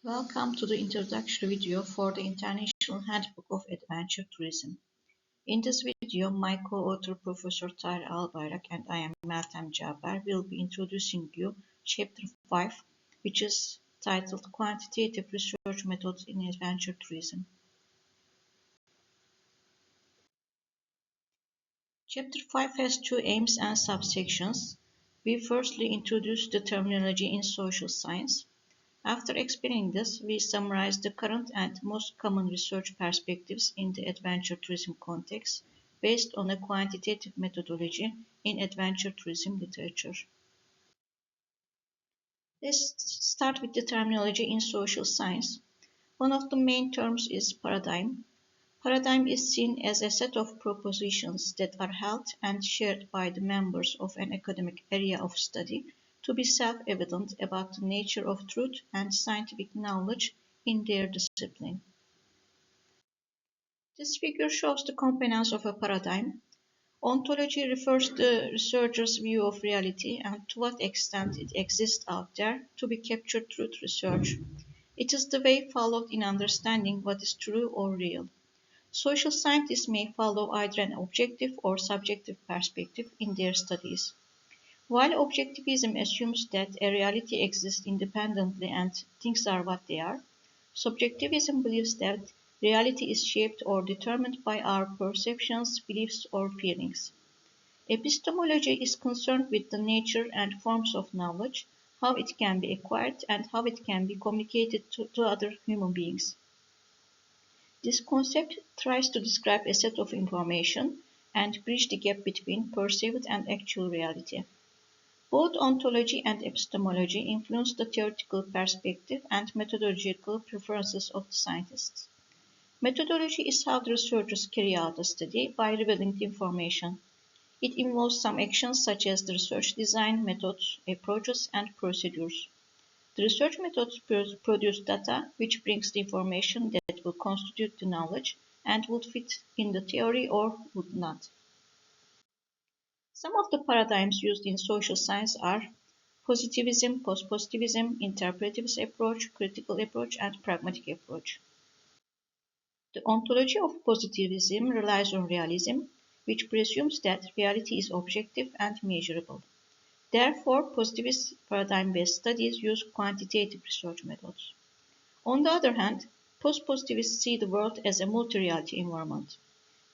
Welcome to the introductory video for the International Handbook of Adventure Tourism. In this video, my co-author Professor Tahir Albayrak and I am Meltem Caber will be introducing you Chapter 5, which is titled Quantitative Research Methods in Adventure Tourism. Chapter 5 has two aims and subsections. We firstly introduce the terminology in social science. After explaining this, we summarize the current and most common research perspectives in the adventure tourism context based on a quantitative methodology in adventure tourism literature. Let's start with the terminology in social science. One of the main terms is paradigm. Paradigm is seen as a set of propositions that are held and shared by the members of an academic area of study to be self-evident about the nature of truth and scientific knowledge in their discipline. This figure shows the components of a paradigm. Ontology refers to the researcher's view of reality and to what extent it exists out there to be captured through research. It is the way followed in understanding what is true or real. Social scientists may follow either an objective or subjective perspective in their studies. While objectivism assumes that a reality exists independently and things are what they are, subjectivism believes that reality is shaped or determined by our perceptions, beliefs, or feelings. Epistemology is concerned with the nature and forms of knowledge, how it can be acquired, and how it can be communicated to other human beings. This concept tries to describe a set of information and bridge the gap between perceived and actual reality. Both ontology and epistemology influence the theoretical perspective and methodological preferences of the scientists. Methodology is how the researchers carry out a study by revealing the information. It involves some actions such as the research design, methods, approaches, and procedures. The research methods produce data which brings the information that will constitute the knowledge and would fit in the theory or would not. Some of the paradigms used in social science are positivism, post-positivism, interpretivist approach, critical approach, and pragmatic approach. The ontology of positivism relies on realism, which presumes that reality is objective and measurable. Therefore, positivist paradigm-based studies use quantitative research methods. On the other hand, post-positivists see the world as a multi-reality environment.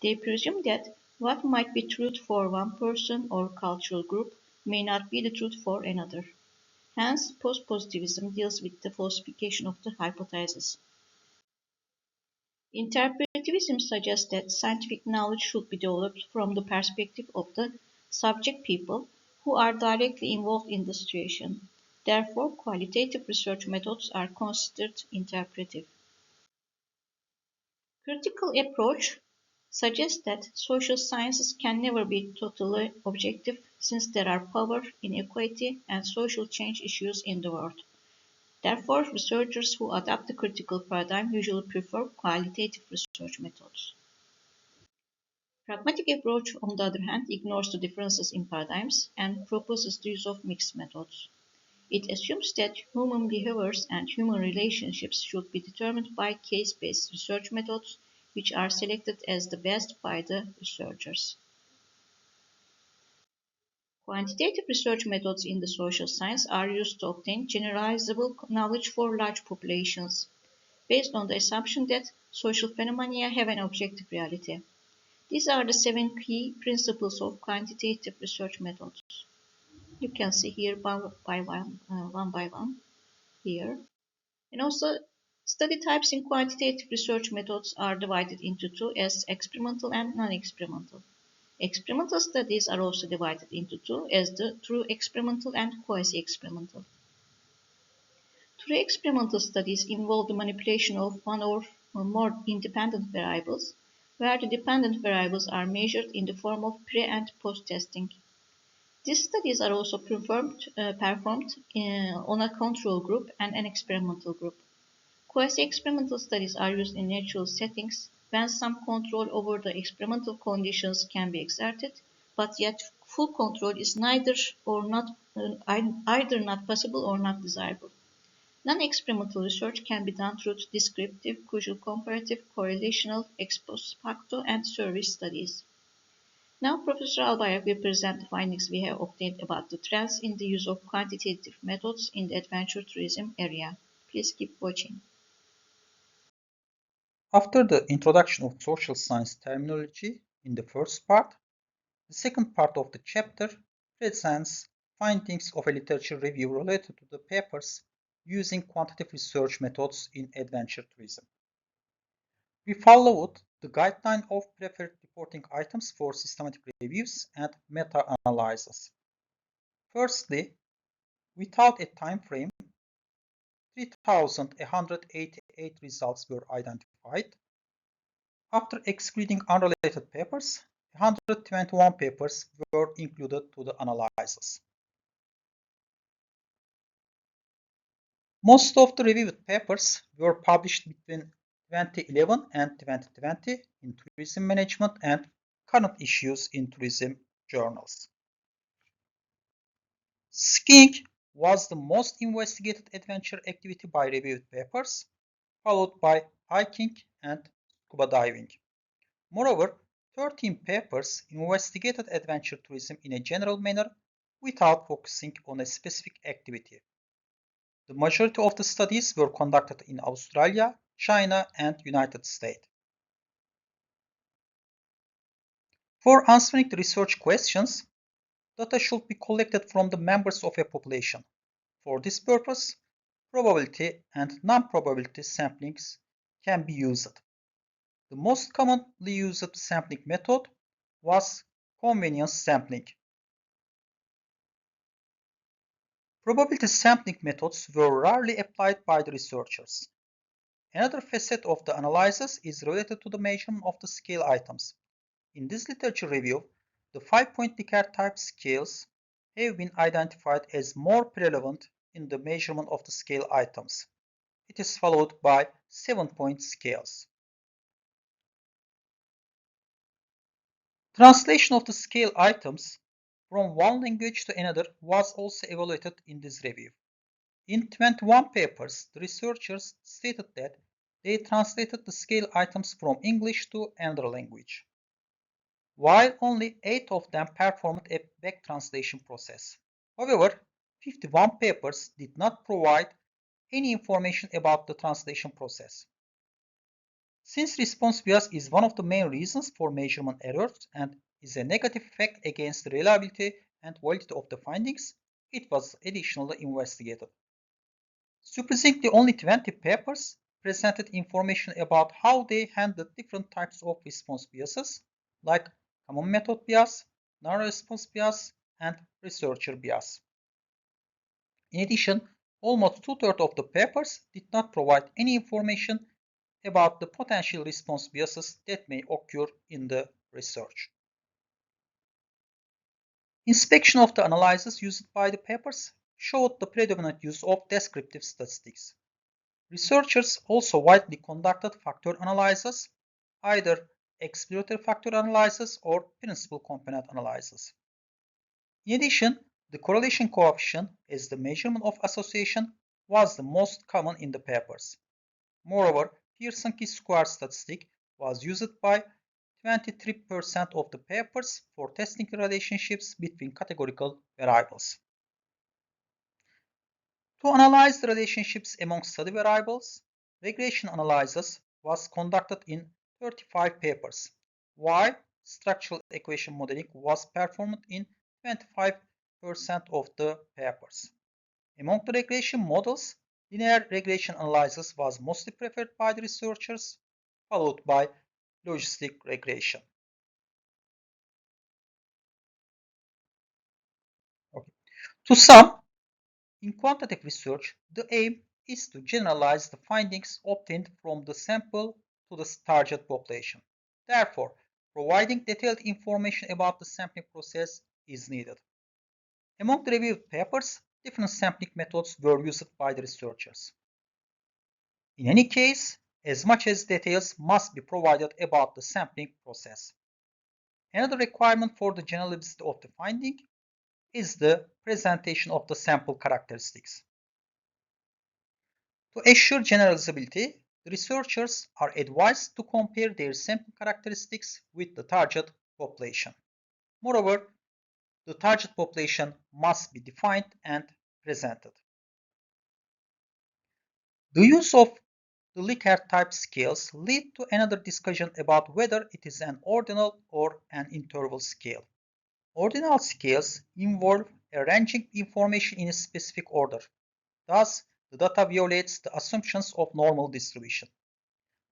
They presume that what might be truth for one person or cultural group may not be the truth for another. Hence, post-positivism deals with the falsification of the hypothesis. Interpretivism suggests that scientific knowledge should be developed from the perspective of the subject people who are directly involved in the situation. Therefore, qualitative research methods are considered interpretive. Critical approach suggests that social sciences can never be totally objective since there are power, inequality, and social change issues in the world. Therefore, researchers who adopt the critical paradigm usually prefer qualitative research methods. Pragmatic approach, on the other hand, ignores the differences in paradigms and proposes the use of mixed methods. It assumes that human behaviors and human relationships should be determined by case-based research methods, which are selected as the best by the researchers. Quantitative research methods in the social science are used to obtain generalizable knowledge for large populations, based on the assumption that social phenomena have an objective reality. These are the 7 key principles of quantitative research methods. You can see here one by one here. And also, study types in quantitative research methods are divided into two as experimental and non-experimental. Experimental studies are also divided into two as the true experimental and quasi-experimental. True experimental studies involve the manipulation of one or more independent variables, where the dependent variables are measured in the form of pre- and post-testing. These studies are also performed on a control group and an experimental group. Quasi-experimental studies are used in natural settings when some control over the experimental conditions can be exerted, but yet full control is either not possible or not desirable. Non-experimental research can be done through descriptive, causal comparative, correlational, ex post facto, and survey studies. Now Professor Albayrak will present the findings we have obtained about the trends in the use of quantitative methods in the adventure tourism area. Please keep watching. After the introduction of social science terminology in the first part, the second part of the chapter presents findings of a literature review related to the papers using quantitative research methods in adventure tourism. We followed the guideline of preferred reporting items for systematic reviews and meta-analysis. Firstly, without a time frame, 3,188 results were identified. After excluding unrelated papers, 121 papers were included to the analysis. Most of the reviewed papers were published between 2011 and 2020 in tourism management and current issues in tourism journals. Skiing was the most investigated adventure activity by reviewed papers, followed by hiking and scuba diving. Moreover, 13 papers investigated adventure tourism in a general manner without focusing on a specific activity. The majority of the studies were conducted in Australia, China, and United States. For answering the research questions, data should be collected from the members of a population. For this purpose, probability and non-probability samplings can be used. The most commonly used sampling method was convenience sampling. Probability sampling methods were rarely applied by the researchers. Another facet of the analysis is related to the measurement of the scale items. In this literature review, the 5-point Likert type scales have been identified as more relevant in the measurement of the scale items. It is followed by 7-point scales. Translation of the scale items from one language to another was also evaluated in this review. In 21 papers, the researchers stated that they translated the scale items from English to another language, while only 8 of them performed a back translation process. However, 51 papers did not provide any information about the translation process. Since response bias is one of the main reasons for measurement errors and is a negative effect against the reliability and validity of the findings, it was additionally investigated. Surprisingly, only 20 papers presented information about how they handled different types of response biases, like common method bias, non-response bias, and researcher bias. In addition, almost two-thirds of the papers did not provide any information about the potential response biases that may occur in the research. Inspection of the analyses used by the papers showed the predominant use of descriptive statistics. Researchers also widely conducted factor analyses, either exploratory factor analysis or principal component analysis. In addition, the correlation coefficient as the measurement of association was the most common in the papers. Moreover, Pearson chi-square statistic was used by 23% of the papers for testing relationships between categorical variables. To analyze the relationships among study variables, regression analysis was conducted in 35 papers, while structural equation modeling was performed in 25% of the papers. Among the regression models, linear regression analysis was mostly preferred by the researchers, followed by logistic regression. Okay. To sum, in quantitative research, the aim is to generalize the findings obtained from the sample to the target population. Therefore, providing detailed information about the sampling process is needed. Among the reviewed papers, different sampling methods were used by the researchers. In any case, as much as details must be provided about the sampling process. Another requirement for the generalizability of the finding is the presentation of the sample characteristics. To assure generalizability, the researchers are advised to compare their sample characteristics with the target population. Moreover, the target population must be defined and presented. The use of the Likert type scales lead to another discussion about whether it is an ordinal or an interval scale. Ordinal scales involve arranging information in a specific order. Thus, the data violates the assumptions of normal distribution.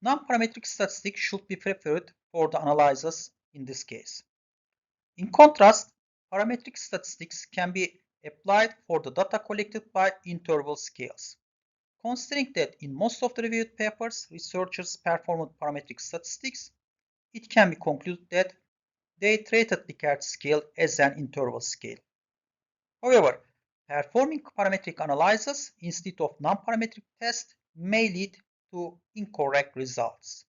Non-parametric statistics should be preferred for the analysis in this case. In contrast, parametric statistics can be applied for the data collected by interval scales. Considering that in most of the reviewed papers, researchers performed parametric statistics, it can be concluded that they treated Likert scale as an interval scale. However, performing parametric analysis instead of non-parametric tests may lead to incorrect results.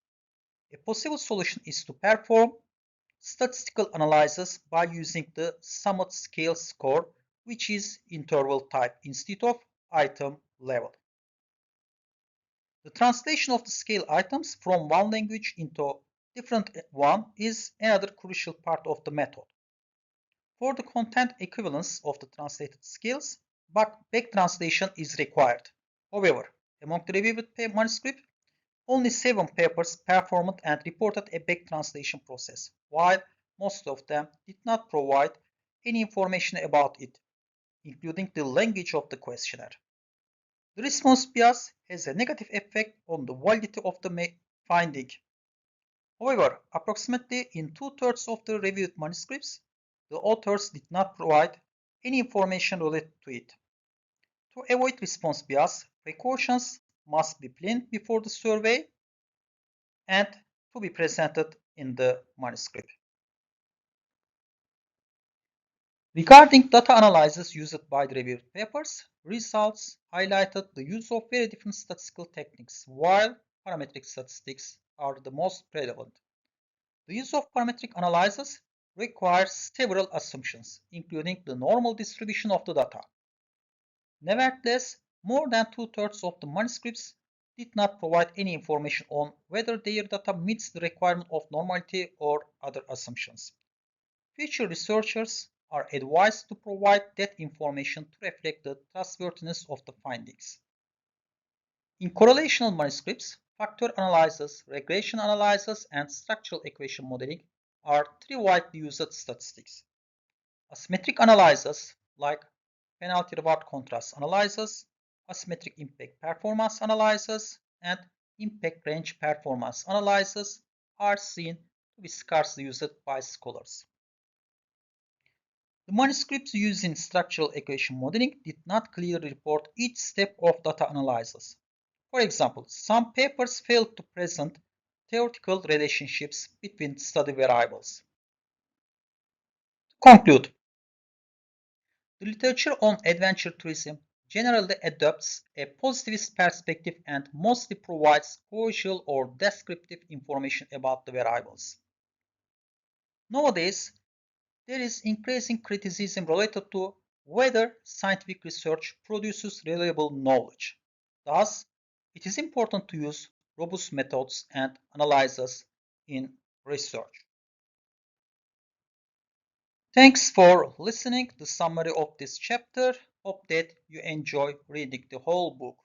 A possible solution is to perform statistical analysis by using the Summit scale score, which is interval type instead of item level. The translation of the scale items from one language into a different one is another crucial part of the method. For the content equivalence of the translated scales, back translation is required. However, among the reviewed manuscripts, only 7 papers performed and reported a back translation process, while most of them did not provide any information about it, including the language of the questionnaire. The response bias has a negative effect on the validity of the finding. However, approximately in 2/3 of the reviewed manuscripts, the authors did not provide any information related to it. To avoid response bias, precautions must be planned before the survey and to be presented in the manuscript. Regarding data analysis used by the reviewed papers, results highlighted the use of very different statistical techniques, while parametric statistics are the most prevalent. The use of parametric analysis requires several assumptions, including the normal distribution of the data. Nevertheless, more than 2/3 of the manuscripts did not provide any information on whether their data meets the requirement of normality or other assumptions. Future researchers are advised to provide that information to reflect the trustworthiness of the findings. In correlational manuscripts, factor analysis, regression analysis, and structural equation modeling are 3 widely used statistics. Asymmetric analysis, like penalty reward contrast analysis, asymmetric impact performance analysis, and impact range performance analysis, are seen to be scarcely used by scholars. The manuscripts using structural equation modeling did not clearly report each step of data analysis. For example, some papers failed to present theoretical relationships between study variables. To conclude, the literature on adventure tourism generally adopts a positivist perspective and mostly provides causal or descriptive information about the variables. Nowadays, there is increasing criticism related to whether scientific research produces reliable knowledge. Thus, it is important to use robust methods and analyses in research. Thanks for listening to the summary of this chapter. Hope that you enjoy reading the whole book.